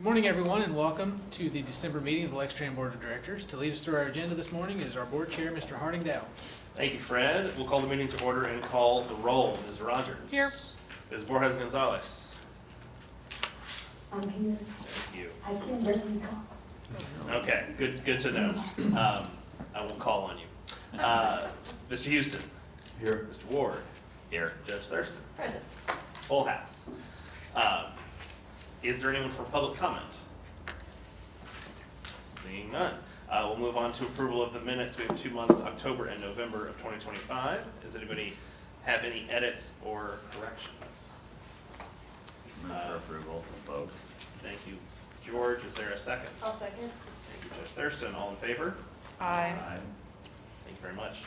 Good morning, everyone, and welcome to the December meeting of the Lextran Board of Directors. To lead us through our agenda this morning is our board chair, Mr. Harding Dow. Thank you, Fred. We'll call the meeting to order and call the roll. Ms. Rogers. Here. Ms. Borges Gonzalez. I'm here. Thank you. I can barely talk. Okay, good to know. I won't call on you. Mr. Houston. Here. Mr. Ward. Here. Judge Thurston. Present. Full house. Is there anyone for public comment? Seeing none. We'll move on to approval of the minutes. We have 2 months, October and November of 2025. Does anybody have any edits or corrections? Move for approval of both. Thank you, George. Is there a second? I'll second. Thank you, Judge Thurston. All in favor? Aye. Thank you very much.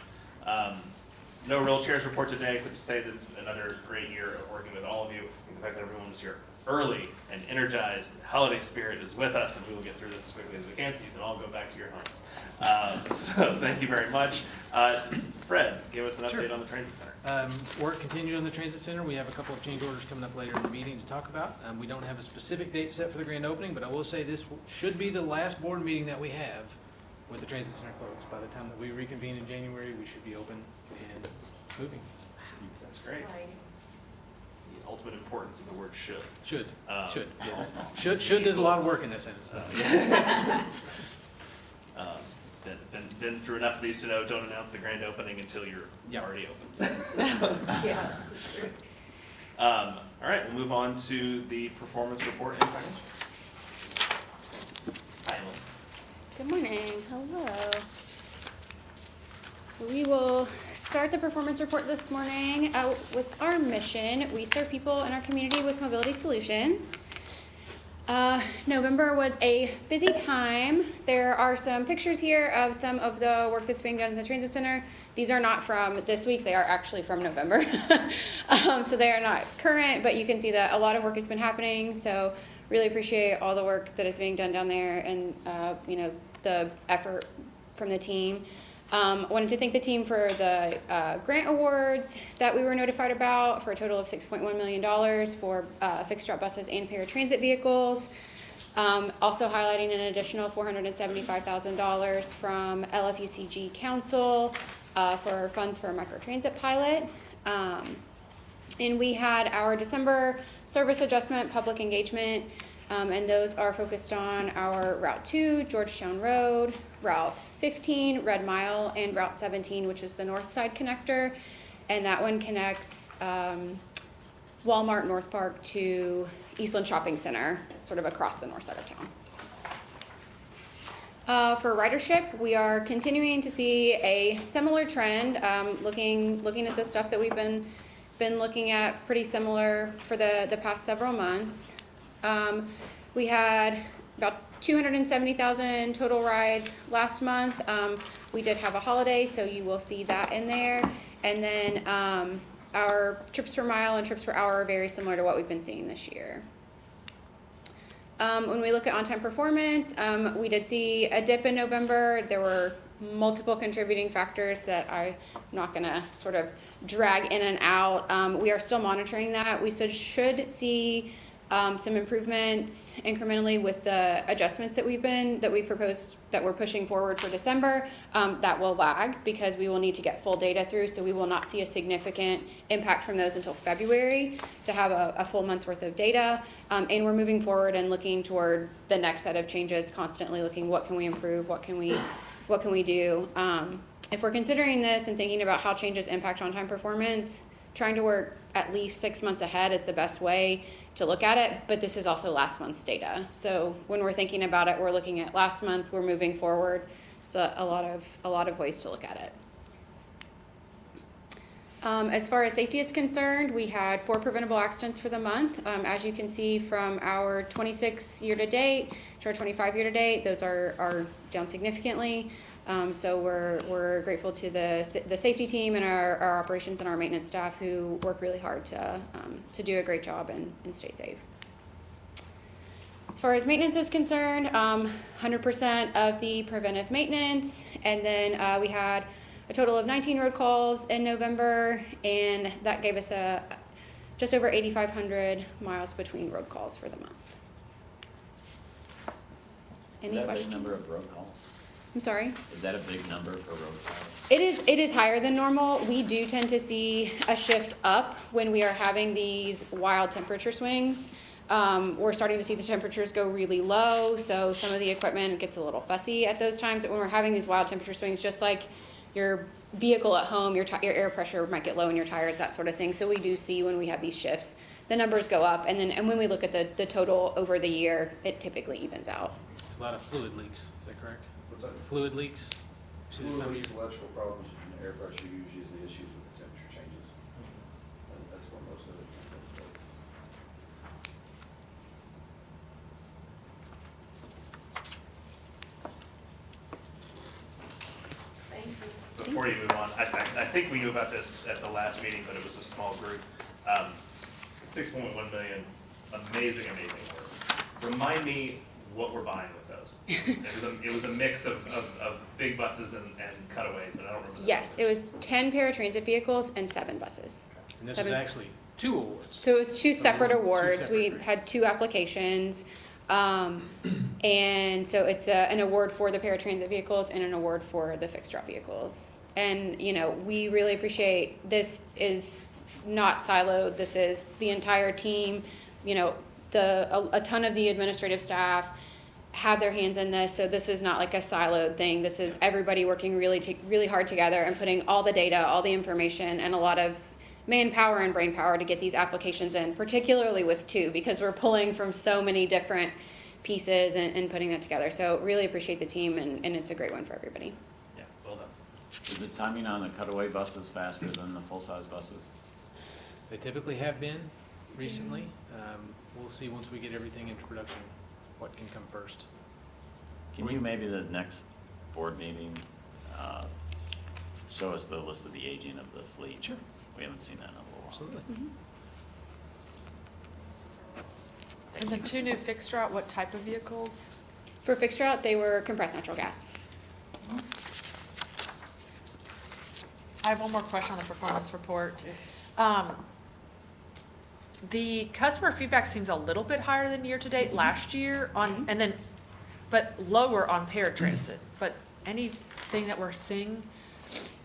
No real chairs report today, except to say that it's another great year of working with all of you. And the fact that everyone was here early and energized, and holiday spirit is with us, and we will get through this as quickly as we can so you can all go back to your homes. So thank you very much. Fred, give us an update on the transit center. Work continued on the transit center. We have a couple of change orders coming up later in the meeting to talk about. We don't have a specific date set for the grand opening, but I will say this should be the last board meeting that we have with the transit center closed. By the time that we reconvene in January, we should be open and moving. That's great. The ultimate importance of the word should. Should. Should. Yeah. Should Should does a lot of work in that sentence. Been through enough of these to know don't announce the grand opening until you're already open. Yeah, this is true. All right, we'll move on to the performance report and financials. Good morning. Hello. So we will start the performance report this morning with our mission. We serve people in our community with mobility solutions. November was a busy time. There are some pictures here of some of the work that's being done in the transit center. These are not from this week. They are actually from November. So they are not current, but you can see that a lot of work has been happening. So really appreciate all the work that is being done down there and, the effort from the team. Wanted to thank the team for the grant awards that we were notified about for a total of $6.1 million for fixed route buses and paratransit vehicles. Also highlighting an additional $475,000 from LFUCG Council for funds for a microtransit pilot. And we had our December service adjustment public engagement, and those are focused on our Route 2, Georgetown Road, Route 15, Red Mile, and Route 17, which is the north side connector. And that one connects Walmart North Park to Eastland Shopping Center, sort of across the north side of town. For ridership, we are continuing to see a similar trend, looking at the stuff that we've been looking at, pretty similar for the past several months. We had about 270,000 total rides last month. We did have a holiday, so you will see that in there. And then our trips per mile and trips per hour are very similar to what we've been seeing this year. When we look at on-time performance, we did see a dip in November. There were multiple contributing factors that I'm not going to sort of drag in and out. We are still monitoring that. We should see some improvements incrementally with the adjustments that we proposed that we're pushing forward for December. That will lag because we will need to get full data through, so we will not see a significant impact from those until February to have a full month's worth of data. And we're moving forward and looking toward the next set of changes, constantly looking what can we improve, what can we do. If we're considering this and thinking about how changes impact on-time performance, trying to work at least 6 months ahead is the best way to look at it, but this is also last month's data. So when we're thinking about it, we're looking at last month, we're moving forward. It's a lot of ways to look at it. As far as safety is concerned, we had 4 preventable accidents for the month. As you can see from our 26 year to date to our 25 year to date, those are down significantly. So we're grateful to the safety team and our operations and our maintenance staff who work really hard to do a great job and stay safe. As far as maintenance is concerned, 100% of the preventive maintenance, and then we had a total of 19 road calls in November, and that gave us just over 8,500 miles between road calls for the month. Any Is that a big questions? number of road calls? I'm sorry? Is that a big number for road calls? It is higher than normal. We do tend to see a shift up when we are having these wild temperature swings. We're starting to see the temperatures go really low, so some of the equipment gets a little fussy at those times. But when we're having these wild temperature swings, just like your vehicle at home, your air pressure might get low in your tires, that sort of thing. So we do see when we have these shifts, the numbers go up, and when we look at the total over the year, it typically evens out. It's a lot of fluid leaks, is that correct? What's that? Fluid leaks? You see this time of Fluid year? leaks, electrical problems, and air pressure usually is the issues with the temperature changes. That's what most of it is. Before you move on, I think we knew about this at the last meeting, but it was a small group. 6.1 million, amazing work. Remind me what we're buying with those. It was a mix of big buses and cutaways, but I don't remember. the Yes, it numbers. was 10 paratransit vehicles and 7 buses. And this was Seven. actually 2 awards. So it was 2 separate Two awards. separate We grants. had 2 applications. And so it's an award for the paratransit vehicles and an award for the fixed route vehicles. And, you know, we really appreciate, this is not siloed. This is the entire team, you know, a ton of the administrative staff have their hands in this. So this is not like a siloed thing. This is everybody working really hard together and putting all the data, all the information, and a lot of manpower and brain power to get these applications in, particularly with 2, because we're pulling from so many different pieces and putting that together. So really appreciate the team, and it's a great one for everybody. Yeah, well done. Is the timing on the cutaway buses faster than the full-size buses? They typically have been recently. We'll see once we get everything into production, what can come first. Can you maybe the next board meeting, show us the list of the aging of the fleet? Sure. We haven't seen that in a little while. Absolutely. And the 2 new fixed route, what type of vehicles? For fixed route, they were compressed natural gas. I have one more question on the performance report. The customer feedback seems a little bit higher than year-to-date last year on, and then, but lower on paratransit. But anything that we're seeing?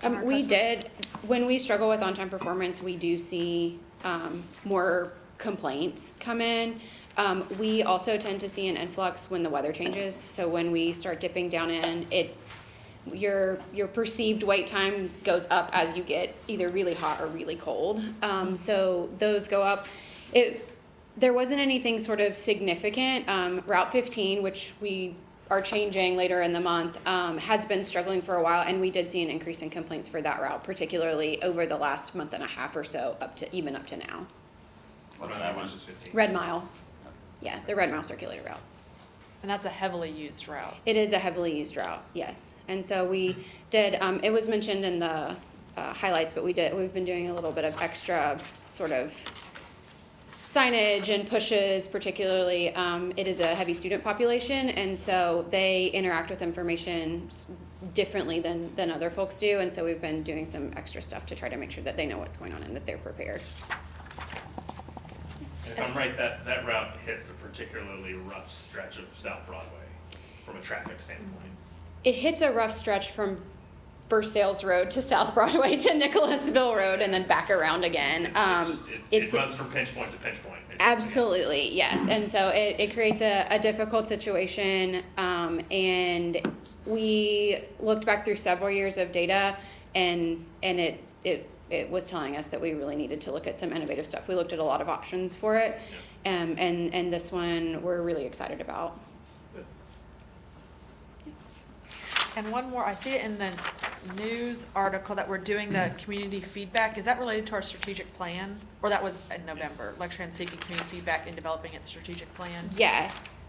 in our We customer- did, when we struggle with on-time performance, we do see more complaints come in. We also tend to see an influx when the weather changes. So when we start dipping down in, your perceived wait time goes up as you get either really hot or really cold. So those go up. There wasn't anything sort of significant. Route 15, which we are changing later in the month, has been struggling for a while, and we did see an increase in complaints for that route, particularly over the last month and a half or so, up to now. What's that one? Just 15. Red Mile, yeah, the Red Mile circulator route. And that's a heavily used route. It is a heavily used route, yes. And so we did, it was mentioned in the highlights, but we've been doing a little bit of extra sort of signage and pushes, particularly. It is a heavy student population, and so they interact with information differently than other folks do. And so we've been doing some extra stuff to try to make sure that they know what's going on and that they're prepared. And if I'm right, that route hits a particularly rough stretch of South Broadway from a traffic standpoint. It hits a rough stretch from First Sales Road to South Broadway to Nicholasville Road and then back around again. It runs from pinch point to pinch point. basically. Absolutely, yes. And so it creates a difficult situation. And we looked back through several years of data, and it was telling us that we really needed to look at some innovative stuff. We looked at a lot of options for it, and this one we're really excited about. Good. And one more, I see it in the news article that we're doing the community feedback. Is that related to our strategic plan? Or that was in November, Lextran seeking community feedback in developing its strategic plan? Yes.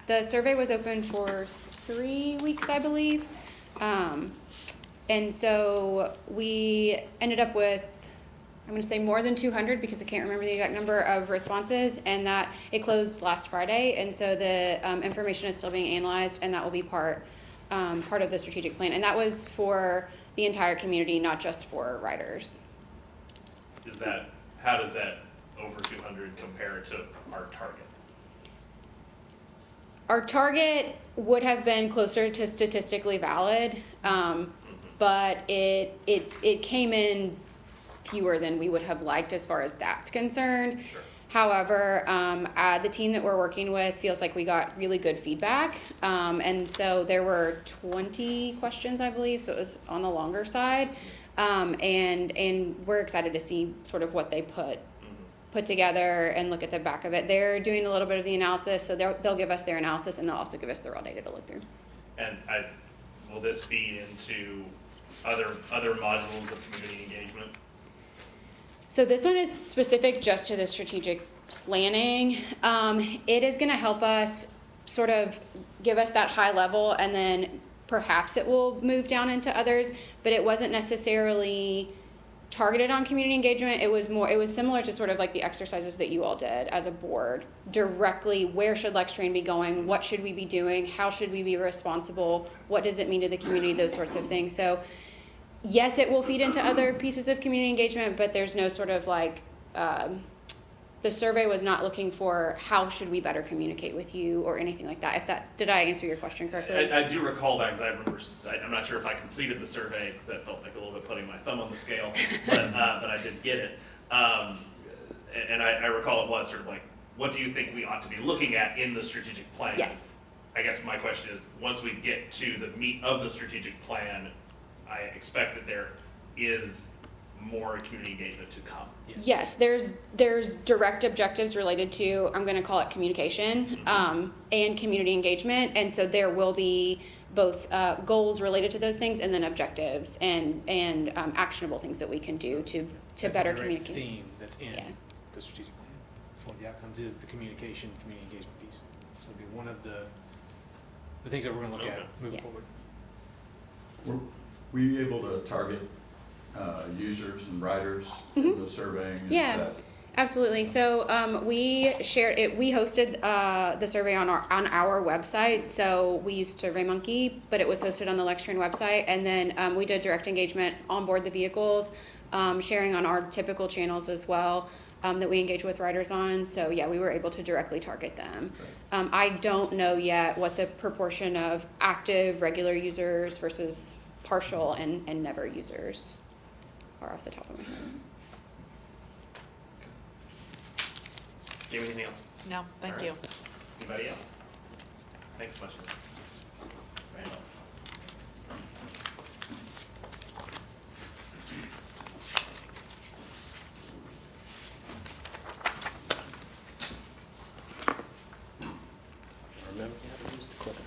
The survey was open for 3 weeks, I believe. And so we ended up with, I'm going to say more than 200 because I can't remember the exact number of responses, and that it closed last Friday. And so the information is still being analyzed, and that will be part of the strategic plan. And that was for the entire community, not just for riders. How does that over 200 compare to our target? Our target would have been closer to statistically valid, but it came in fewer than we would have liked as far as that's concerned. Sure. However, the team that we're working with feels like we got really good feedback. And so there were 20 questions, I believe, so it was on the longer side. And we're excited to see sort of what they put together and look at the back of it. They're doing a little bit of the analysis, so they'll give us their analysis and they'll also give us the raw data to look through. And will this feed into other modules of community engagement? So this one is specific just to the strategic planning. It is going to help us sort of give us that high level, and then perhaps it will move down into others, but it wasn't necessarily targeted on community engagement. It was similar to sort of like the exercises that you all did as a board. Directly, where should Lextran be going? What should we be doing? How should we be responsible? What does it mean to the community? Those sorts of things. So yes, it will feed into other pieces of community engagement, but there's no sort of like, the survey was not looking for how should we better communicate with you or anything like that. Did I answer your question correctly? I do recall that because I remember, I'm not sure if I completed the survey because that felt like a little bit putting my thumb on the scale, but I did get it. And I recall it was sort of like, what do you think we ought to be looking at in the strategic plan? Yes. I guess my question is, once we get to the meat of the strategic plan, I expect that there is more community engagement to come. Yes, there's direct objectives related to, I'm going to call it communication, and community engagement, and so there will be both goals related to those things, and then objectives and actionable things that we can do to That's better a direct communicate. theme that's in Yeah. the strategic plan. One of the outcomes is the communication, community engagement piece. So it'll be one of the things that we're going to look Okay. at moving Yeah. forward. Were you able to target users and writers in the surveying? Is Yeah. that- Absolutely. So we shared it. We hosted the survey on our website. So we used SurveyMonkey, but it was hosted on the Lextran website. And then we did direct engagement on board the vehicles, sharing on our typical channels as well that we engage with writers on. So yeah, we were able to directly target them. I don't know yet what the proportion of active regular users versus partial and never users are off the top of my head. Do you have anything else? No, thank All you. right. Anybody else? Thanks so much. Randall. Remember how to use the clicker.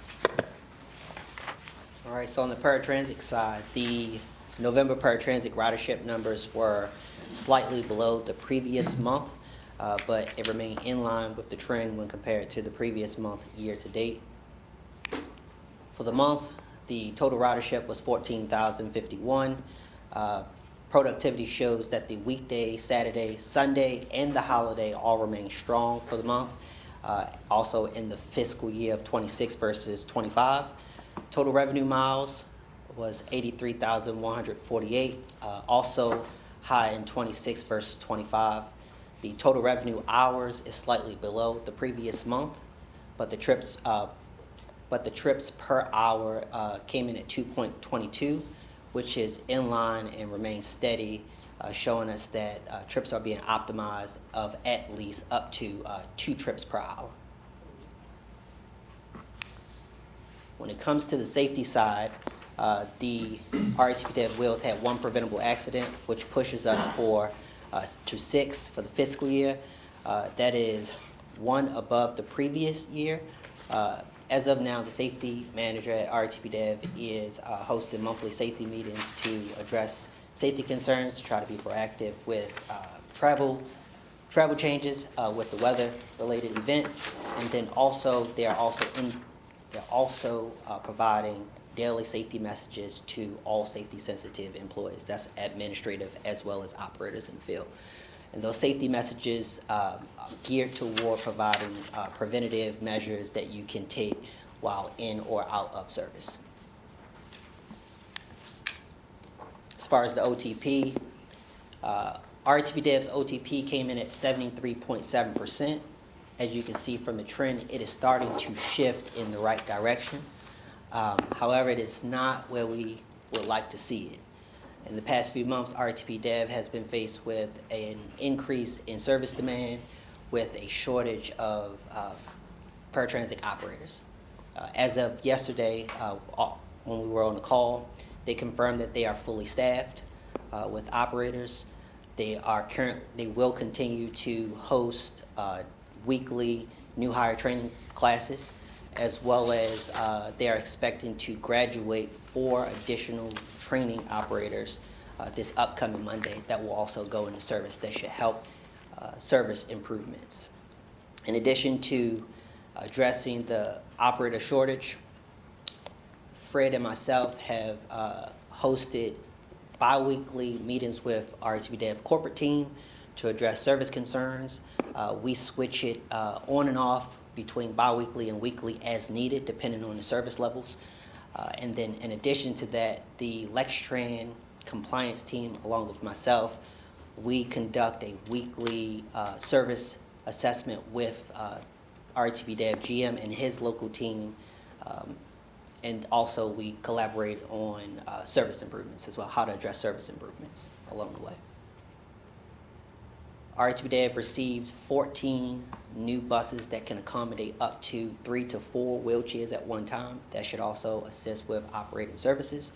All right, so on the paratransit side, the November paratransit ridership numbers were slightly below the previous month, but it remained in line with the trend when compared to the previous month year to date. For the month, the total ridership was 14,051. Productivity shows that the weekday, Saturday, Sunday, and the holiday all remain strong for the month. Also in the fiscal year of 26 versus 25. Total revenue miles was 83,148, also high in 26 versus 25. The total revenue hours is slightly below the previous month, but the trips per hour came in at 2.22, which is in line and remains steady, showing us that trips are being optimized of at least up to 2 trips per hour. When it comes to the safety side, the RHPDev Wheels had 1 preventable accident, which pushes us to 6 for the fiscal year. That is 1 above the previous year. As of now, the safety manager at RHPDev is hosting monthly safety meetings to address safety concerns, to try to be proactive with travel changes, with the weather-related events, and then also they're also providing daily safety messages to all safety-sensitive employees. That's administrative as well as operators in the field. And those safety messages are geared toward providing preventative measures that you can take while in or out of service. As far as the OTP, RTP Dev's OTP came in at 73.7%. as you can see from the trend, it is starting to shift in the right direction. However, it is not where we would like to see it. In the past few months, RTP Dev has been faced with an increase in service demand with a shortage of paratransit operators. As of yesterday, when we were on the call, they confirmed that they are fully staffed with operators. They will continue to host weekly new hire training classes, as well as they are expecting to graduate 4 additional training operators this upcoming Monday that will also go into service that should help service improvements. In addition to addressing the operator shortage, Fred and myself have hosted bi-weekly meetings with our RTP Dev corporate team to address service concerns. We switch it on and off between bi-weekly and weekly as needed, depending on the service levels. And then in addition to that, the Lextran compliance team, along with myself, we conduct a weekly service assessment with RTP Dev GM and his local team. And also we collaborate on service improvements as well, how to address service improvements along the way. RTP Dev received 14 new buses that can accommodate up to 3 to 4 wheelchairs at one time. That should also assist with operating services,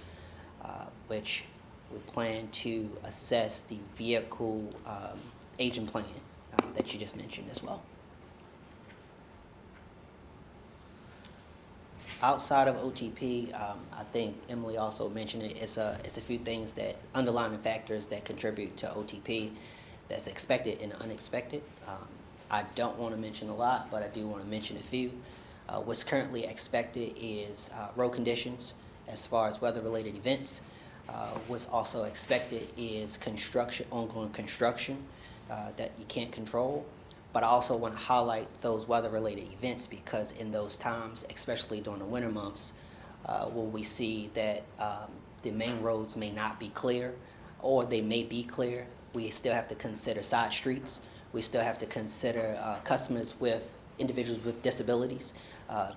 which we plan to assess the vehicle aging plan that you just mentioned as well. Outside of OTP, I think Emily also mentioned it. It's a few things that underlying factors that contribute to OTP that's expected and unexpected. I don't want to mention a lot, but I do want to mention a few. What's currently expected is road conditions as far as weather-related events. What's also expected is ongoing construction that you can't control. But I also want to highlight those weather-related events because in those times, especially during the winter months, when we see that the main roads may not be clear or they may be clear, we still have to consider side streets. We still have to consider individuals with disabilities,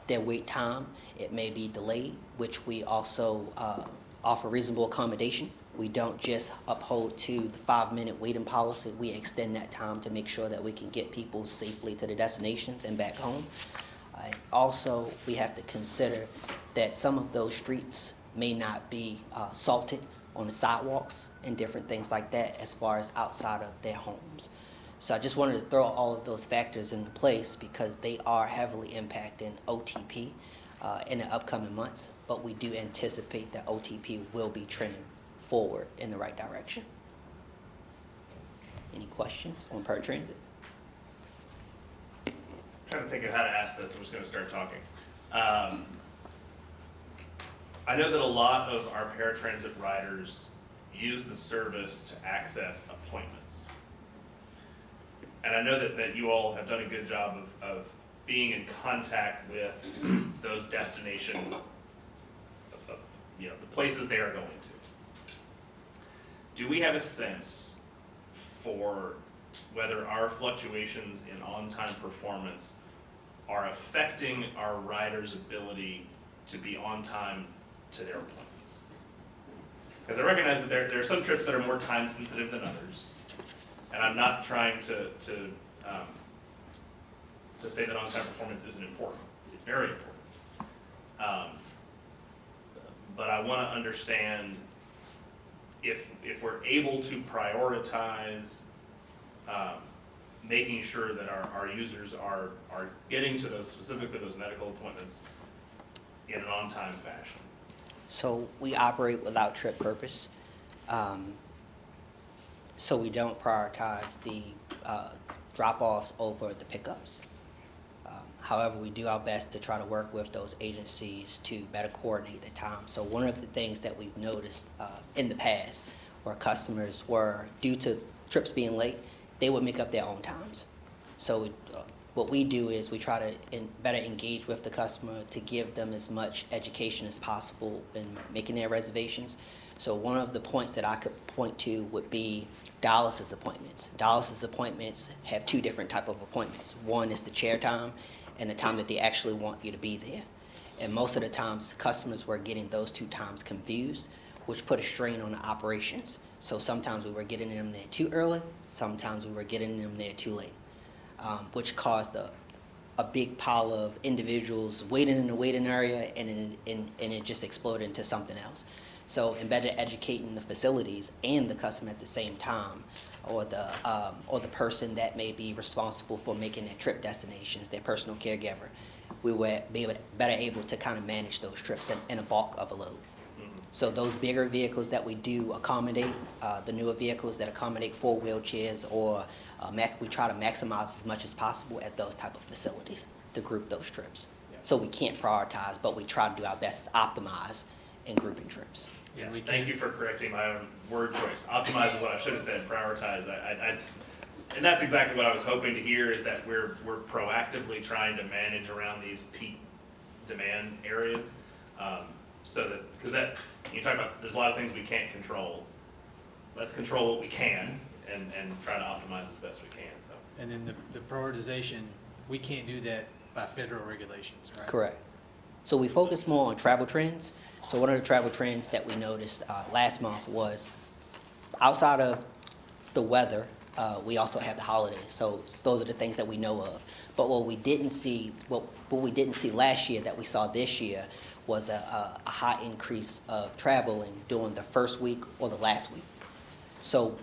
their wait time. It may be delayed, which we also offer reasonable accommodation. We don't just uphold to the 5-minute waiting policy. We extend that time to make sure that we can get people safely to their destinations and back home. Also, we have to consider that some of those streets may not be salted on the sidewalks and different things like that as far as outside of their homes. So I just wanted to throw all of those factors into place because they are heavily impacting OTP in the upcoming months, but we do anticipate that OTP will be trending forward in the right direction. Any questions on paratransit? Trying to think of how to ask this. I'm just going to start talking. I know that a lot of our paratransit riders use the service to access appointments. And I know that you all have done a good job of being in contact with those destination, the places they are going to. Do we have a sense for whether our fluctuations in on-time performance are affecting our riders' ability to be on time to their appointments? Because I recognize that there are some trips that are more time sensitive than others, and I'm not trying to say that on-time performance isn't important. It's very important. But I want to understand if we're able to prioritize making sure that our users are getting to specifically those medical appointments in an on-time fashion. So we operate without trip purpose. So we don't prioritize the drop-offs over the pickups. However, we do our best to try to work with those agencies to better coordinate the time. So one of the things that we've noticed in the past where customers were, due to trips being late, they would make up their own times. So what we do is we try to better engage with the customer to give them as much education as possible in making their reservations. So one of the points that I could point to would be dialysis appointments. Dialysis appointments have two different type of appointments. One is the chair time and the time that they actually want you to be there. And most of the times, customers were getting those two times confused, which put a strain on the operations. So sometimes we were getting them there too early, sometimes we were getting them there too late, which caused a big pile of individuals waiting in the waiting area, and it just exploded into something else. So in better educating the facilities and the customer at the same time, or the person that may be responsible for making their trip destinations, their personal caregiver, we were better able to kind of manage those trips in a bulk of a load. So those bigger vehicles that we do accommodate, the newer vehicles that accommodate 4 wheelchairs, or we try to maximize as much as possible at those type of facilities to group those trips. So we can't prioritize, but we try to do our best to optimize in grouping trips. Yeah, And we thank can- you for correcting my own word choice. Optimize is what I should have said, prioritize. And that's exactly what I was hoping to hear, is that we're proactively trying to manage around these peak demand areas. So that, because that, you talk about, there's a lot of things we can't control. Let's control what we can and try to optimize as best we can, so. And then the prioritization, we can't do that by federal regulations, right? Correct. So we focus more on travel trends. So one of the travel trends that we noticed last month was, outside of the weather, we also have the holidays. So those are the things that we know of. But what we didn't see last year that we saw this year was a high increase of traveling during the first week or the last week. So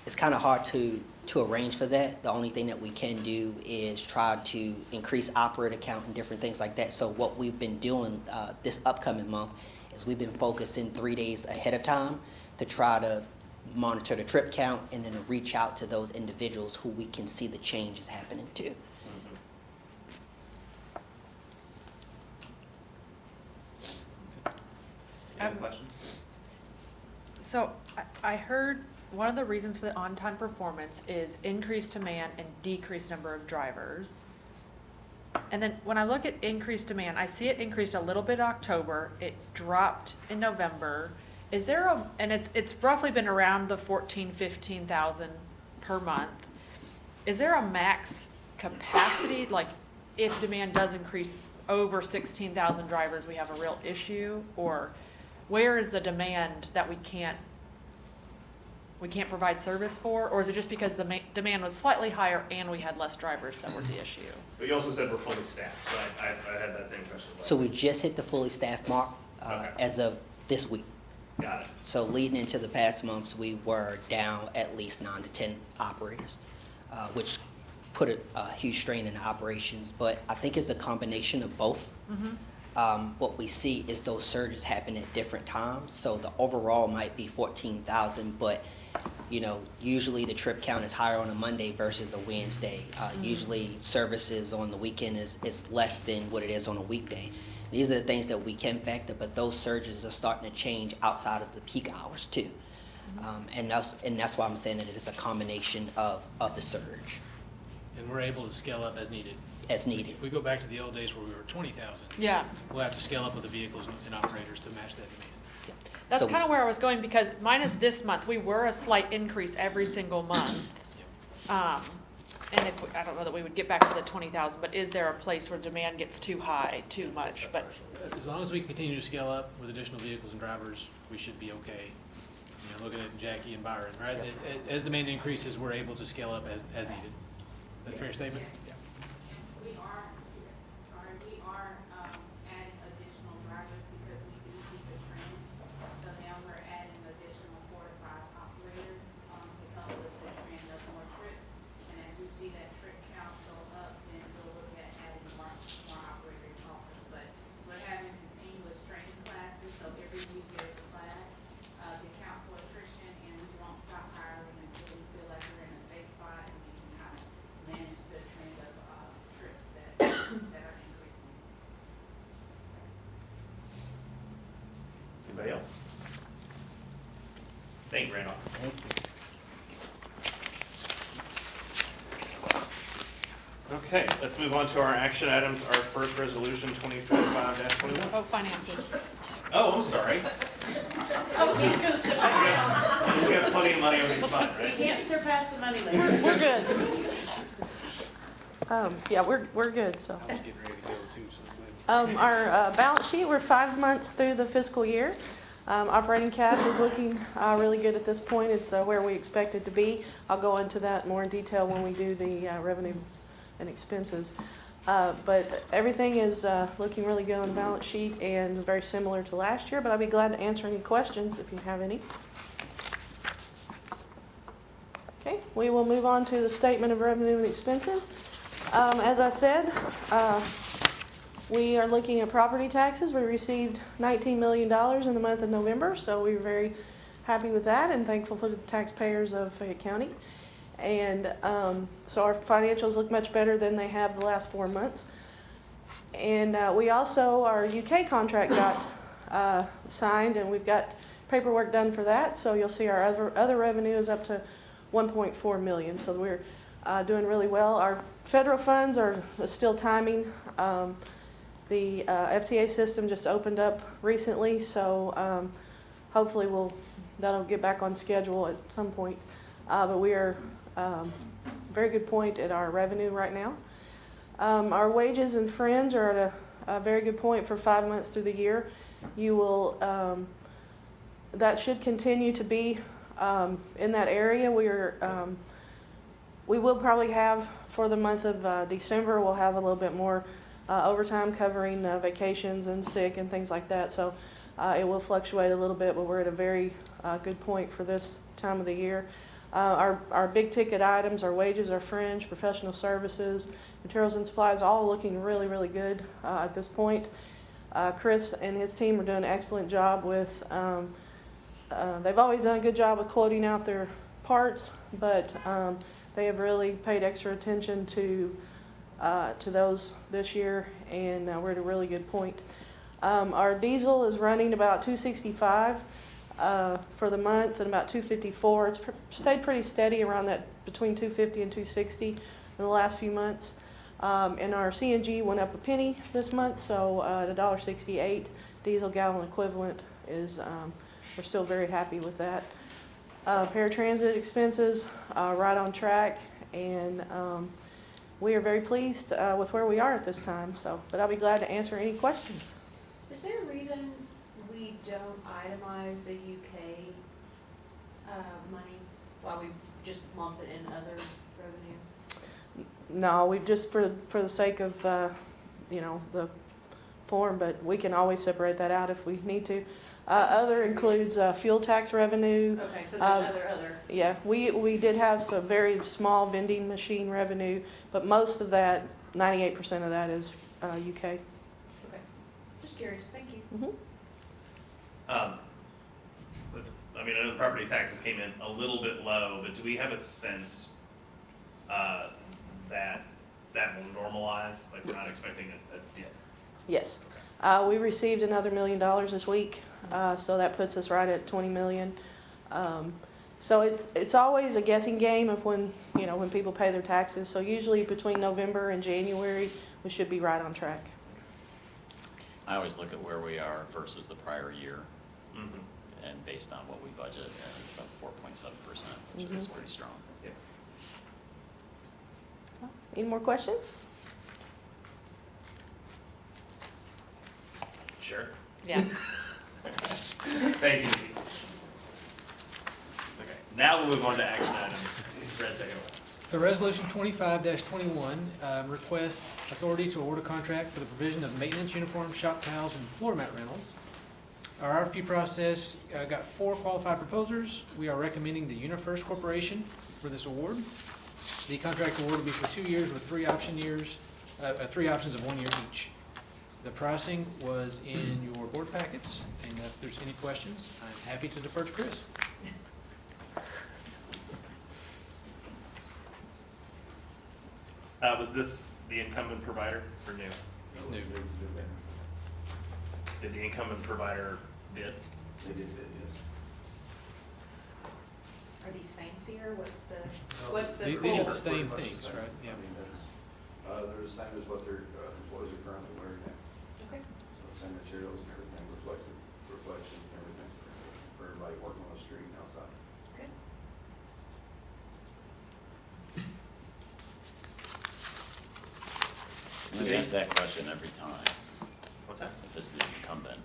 it's kind of hard to arrange for that. The only thing that we can do is try to increase operator count and different things like that. So what we've been doing this upcoming month is we've been focusing 3 days ahead of time to try to monitor the trip count and then reach out to those individuals who we can see the changes happening to. Any questions? So I heard one of the reasons for the on-time performance is increased demand and decreased number of drivers. And then when I look at increased demand, I see it increased a little bit in October, it dropped in November. Is there and it's roughly been around the 15,000 per month. Is there a max capacity, like if demand does increase over 16,000 drivers, we have a real issue? Or where is the demand that we can't provide service for? Or is it just because the demand was slightly higher and we had less drivers that were the issue? But you also said we're fully staffed, so I had that same question. So we just hit the fully staffed mark Okay. as of this week. Got it. So leading into the past months, we were down at least 9 to 10 operators, which put a huge strain in the operations. But I think it's a combination of both. What we see is those surges happen at different times. So the overall might be 14,000, but usually the trip count is higher on a Monday versus a Wednesday. Usually services on the weekend is less than what it is on a weekday. These are the things that we can factor, but those surges are starting to change outside of the peak hours too. And that's why I'm saying that it's a combination of the surge And we're able to scale up as needed. as needed. If we go back to the old days where we were 20,000, Yeah. we'll have to scale up with the vehicles and operators to match that demand. Yeah. That's So- kind of where I was going, because minus this month, we were a slight increase every single month. And I don't know that we would get back to the 20,000, but is there a place where demand gets too high, too much? But As long as we continue to scale up with additional vehicles and drivers, we should be okay. Looking at Jackie and Byron, right? As demand increases, we're able to scale up as needed. Is that a fair statement? Yeah. We are adding additional drivers because we do see the trend. So now we're adding additional 4 to 5 operators to help with the trend of more trips. And as we see that trip count go up, then we'll look at adding more operators also. But we're having continuous training classes, so every week there's a class to count for attrition, and we won't stop hiring until we feel like we're in a safe spot and we can kind of manage the trend of trips that are increasing. Anybody else? Thank you, Randolph. Thank you. Okay, let's move on to our action items. Our first resolution, 2025-21. Oh, finances. Oh, I'm sorry. I was just gonna sit back down. We have plenty of money on each fund, We right? can't surpass the money limit. We're good. Yeah, we're good, so. I was getting ready to go too, so. Our balance sheet, we're 5 months through the fiscal year. Operating cash is looking really good at this point. It's where we expect it to be. I'll go into that more in detail when we do the revenue and expenses. But everything is looking really good on the balance sheet and very similar to last year, but I'll be glad to answer any questions if you have any. Okay, we will move on to the statement of revenue and expenses. As I said, we are looking at property taxes. We received $19 million in the month of November, so we were very happy with that and thankful for the taxpayers of Fayette County. And so our financials look much better than they have the last 4 months. And we also, our UK contract got signed, and we've got paperwork done for that. So you'll see our other revenue is up to 1.4 million. So we're doing really well. Our federal funds are still timing. The FTA system just opened up recently, so hopefully that'll get back on schedule at some point. But we are very good point at our revenue right now. Our wages and fringe are at a very good point for 5 months through the year. You will that should continue to be in that area. We will probably have, for the month of December, we'll have a little bit more overtime covering vacations and sick and things like that. So it will fluctuate a little bit, but we're at a very good point for this time of the year. Our big ticket items, our wages, our fringe, professional services, materials and supplies, all looking really, really good at this point. Chris and his team are doing an excellent job with, they've always done a good job with quoting out their parts, but they have really paid extra attention to those this year, and we're at a really good point. Our diesel is running about $2.65 for the month and about $2.54. It's stayed pretty steady around that between $2.50 and $2.60 in the last few months. And our CNG went up a penny this month, so at $1.68 diesel gallon equivalent is, we're still very happy with that. Paratransit expenses right on track, and we are very pleased with where we are at this time. So, but I'll be glad to answer any questions. Is there a reason we don't itemize the UK money while we just lump it in other revenue? No, we just for the sake of the form, but we can always separate that out if we need to. Other includes fuel tax revenue. Okay, so there's other. Yeah, we did have some very small vending machine revenue, but most of that, 98% of that is UK. Okay, just curious. Thank you. Mm-hmm. I mean, I know the property taxes came in a little bit low, but do we have a sense that will normalize? Like, we're not expecting yeah. Yes. We received another $1 million this week, so that puts us right at 20 million. So it's always a guessing game of when people pay their taxes. So usually between November and January, we should be right on track. I always look at where we are versus the prior year, Mm-hmm. and based on what we budget, and it's up 4.7%, which is pretty strong. Yeah. Any more questions? Sure. Yeah. Thank you. Okay, now we'll move on to action items. Fred, take it away. So Resolution 25-21 requests authority to award a contract for the provision of maintenance uniforms, shop towels, and floor mat rentals. Our RFP process got 4 qualified proposers. We are recommending the UniFirst Corporation for this award. The contract award will be for 2 years with 3 options of 1 year each. The pricing was in your board packets, and if there's any questions, I'm happy to defer to Chris. Was this the incumbent provider or new? It's new. Did the incumbent provider bid? They did bid, yes. Are these fancier? What's the These core? are the same things, right? Yeah. I mean, They're the same as what their employees are currently wearing now. Okay. So same materials and everything, reflections and everything for everybody working on the street and outside. Okay. We ask that question every time, What's that? if it's the incumbent.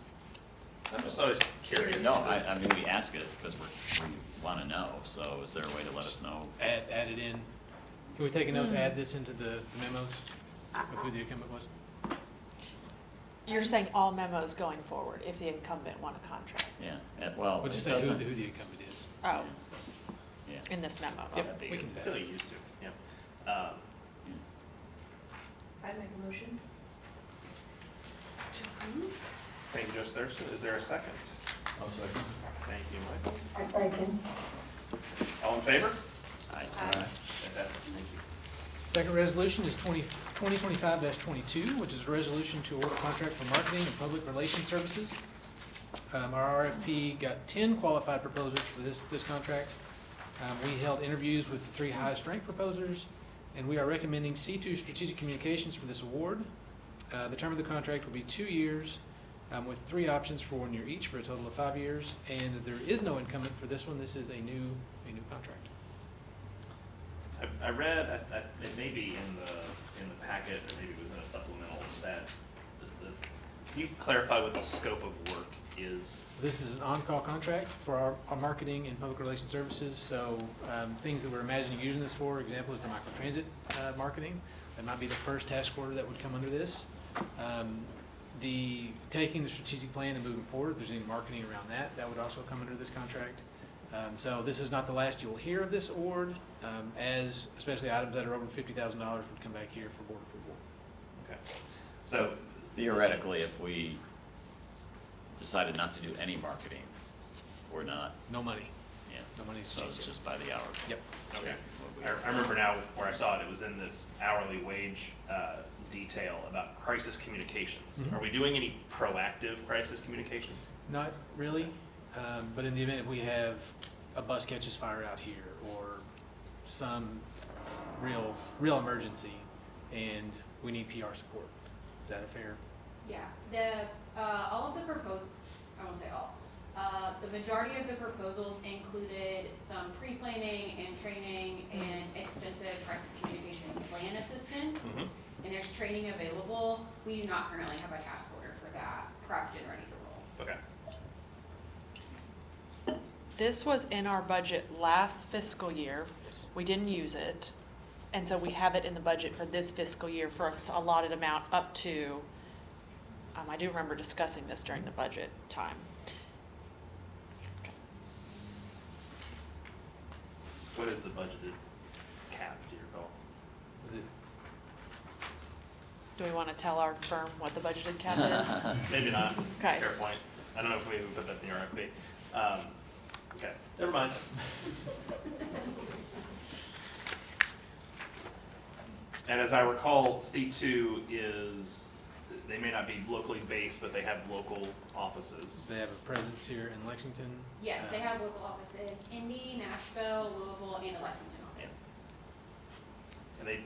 I'm just always curious. No, I mean, we ask it because we want to know, so is there a way to let us know? Add it in. Can we take a note to add this into the memos of who the incumbent was? You're saying all memos going forward if the incumbent won a contract? Yeah, well, We'll it just say who doesn't, the incumbent is. Oh, yeah. in this memo? Yep. Okay. we can I feel like you used to, yeah. I'd make a motion to approve. Thank you, Judge Thurston. Is there a second? I'll second. Thank you, Michael. I second. All in favor? Aye. Fantastic, thank you. Second resolution is 2025-22, which is a resolution to award a contract for marketing and public relations services. Our RFP got 10 qualified proposers for this contract. We held interviews with the 3 highest ranked proposers, and we are recommending C2 Strategic Communications for this award. The term of the contract will be 2 years, with 3 options for 1 year each for a total of 5 years. And there is no incumbent for this one. This is a new contract. I read, it may be in the packet, or maybe it was in a supplemental, that can you clarify what the scope of work is? This is an on-call contract for our marketing and public relations services. So things that we're imagining using this for, example, is the microtransit marketing. That might be the first task order that would come under this. Taking the strategic plan and moving forward, if there's any marketing around that would also come under this contract. So this is not the last you will hear of this award, as especially items that are over $50,000 would come back here for board approval. Okay. So, Theoretically, if we decided not to do any marketing, we're not, No money. yeah, No money's so changed it's yet. just by the hour. Yep. okay. I remember now where I saw it, it was in this hourly wage detail about crisis communications. Mhm. Are we doing any proactive crisis communications? Not really, but in the event if we have a bus catches fire out here or some real emergency and we need PR support, is that a fair? Yeah, all of the I won't say all, the majority of the proposals included some pre-planning and training and extensive crisis communication plan assistance. Mm-hmm. And there's training available. We do not currently have a task order for that, prepped and ready to roll. Okay. This was in our budget last fiscal year. Yes. We didn't use it. And so we have it in the budget for this fiscal year for a allotted amount up to, I do remember discussing this during the budget time. What is the budgeted cap, do you recall? Was it? Do we want to tell our firm what the budgeted cap is? Maybe not. Okay. Fair point. I don't know if we even put that in the RFP. Okay, never mind. And as I recall, C2 is, they may not be locally based, but they have local offices. They have a presence here in Lexington. Yes, they have local offices, Indy, Nashville, Louisville, and the Lexington office. And they,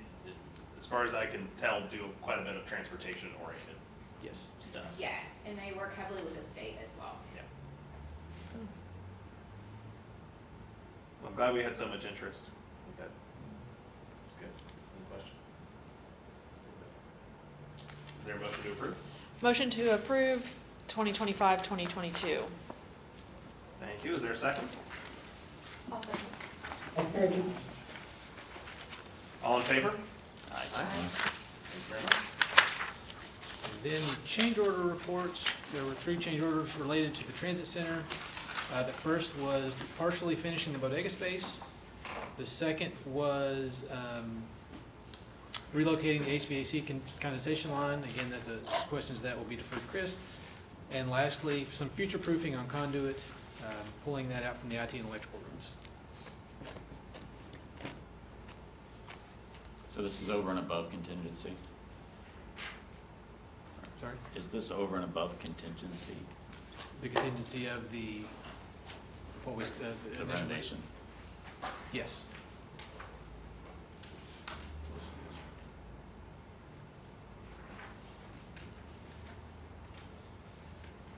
as far as I can tell, do quite a bit of transportation oriented Yes. stuff. Yes, and they work heavily with the state as well. Yeah. I'm glad we had so much interest. I think that's good. Any questions? Is there a motion to approve? Motion to approve 2025-2022. Thank you. Is there a second? I'll second. I second. All in favor? Aye. Thank you very much. And then change order reports, there were 3 change orders related to the transit center. The first was partially finishing the bodega space. The second was relocating the HVAC condensation line. Again, that's questions that will be deferred to Chris. And lastly, some future proofing on conduit, pulling that out from the IT and electrical rooms. So this is over and above contingency? Sorry? Is this over and above contingency, The contingency of the, what was the the initial? renovation? Yes.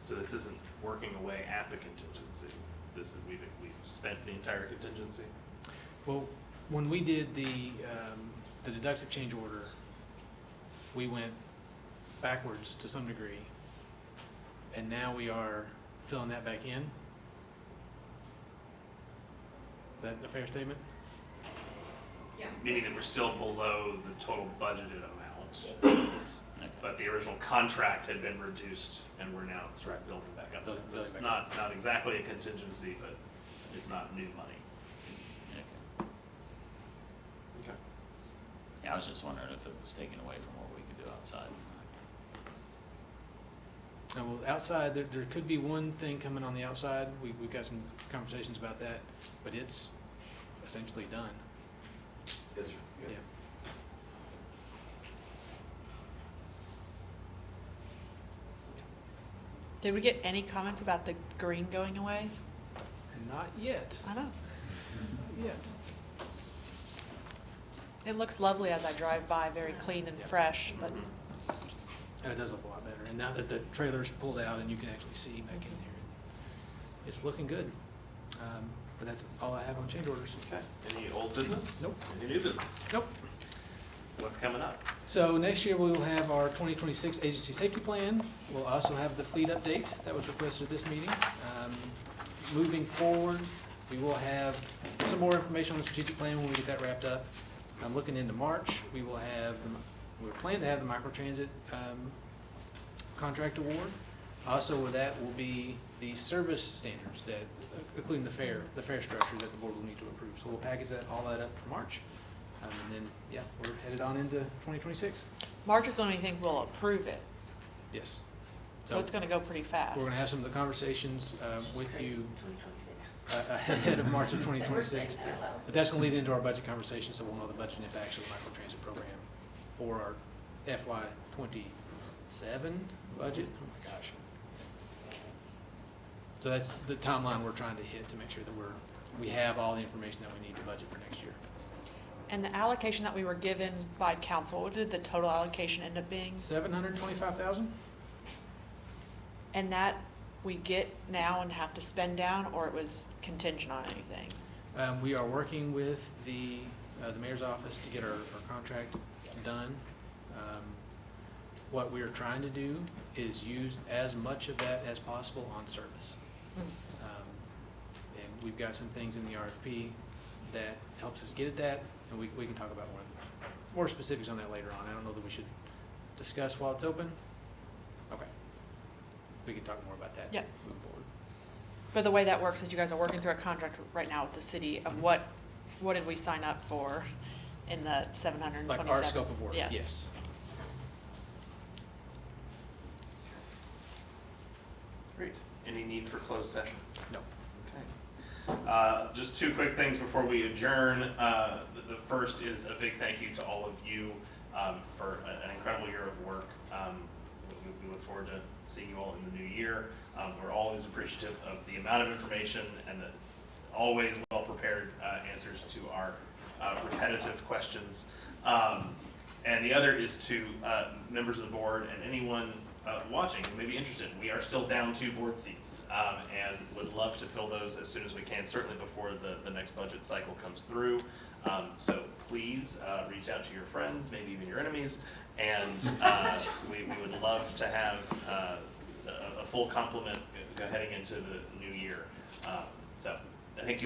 So this isn't working away at the contingency. This is, we've spent the entire contingency. Well, when we did the deductive change order, we went backwards to some degree, and now we are filling that back in. Is that a fair statement? Meaning that we're still below the total budgeted amount. Yes. But the original contract had been reduced, and we're now sort of building back up. So it's not exactly a contingency, but it's not new money. Okay. Okay. Yeah, I was just wondering if it was taken away from what we could do outside. Well, outside, there could be one thing coming on the outside. We've got some conversations about that, but it's essentially done. Yes, sir. Yeah. Did we get any comments about the green going away? Not yet. I know. Not yet. It looks lovely as I drive by, very clean and Yeah. fresh, but It does look a lot better. And now that the trailer's pulled out and you can actually see back in there, it's looking good. But that's all I have on change orders. Okay. Any old business? Nope. Any new business? Nope. What's coming up? So next year we will have our 2026 agency safety plan. We'll also have the fleet update that was requested at this meeting. Moving forward, we will have some more information on the strategic plan when we get that wrapped up. I'm looking into March. We will have, we're planning to have the microtransit contract award. Also with that will be the service standards that, including the fare structure that the board will need to approve. So we'll package all that up for March. And then, yeah, we're headed on into 2026. March is the only thing we'll approve it, Yes. so it's gonna go pretty fast. We're gonna have some of the conversations with you ahead of March of 2026. But that's gonna lead into our budget conversation, so we'll know the budget impacts of the microtransit program for our FY '27 budget. Oh my gosh. So that's the timeline we're trying to hit to make sure that we have all the information that we need to budget for next year. And the allocation that we were given by council, what did the total allocation end up being? 725,000? And that we get now and have to spend down, or it was contingent on anything? We are working with the mayor's office to get our contract done. What we are trying to do is use as much of that as possible on service. And we've got some things in the RFP that helps us get at that, and we can talk about more specifics on that later on. I don't know that we should discuss while it's open. Okay. We can talk more about that Yep. moving forward. But the way that works is you guys are working through a contract right now with the city of what did we sign up for in the 727? Like our scope of work, Yes. yes. Great. Any need for closed session? No. Okay. Just two quick things before we adjourn. The first is a big thank you to all of you for an incredible year of work. We look forward to seeing you all in the new year. We're always appreciative of the amount of information and the always well-prepared answers to our repetitive questions. And the other is to members of the board and anyone watching who may be interested. We are still down 2 board seats and would love to fill those as soon as we can, certainly before the next budget cycle comes through. So please reach out to your friends, maybe even your enemies, and we would love to have a full complement heading into the new year. So thank you all.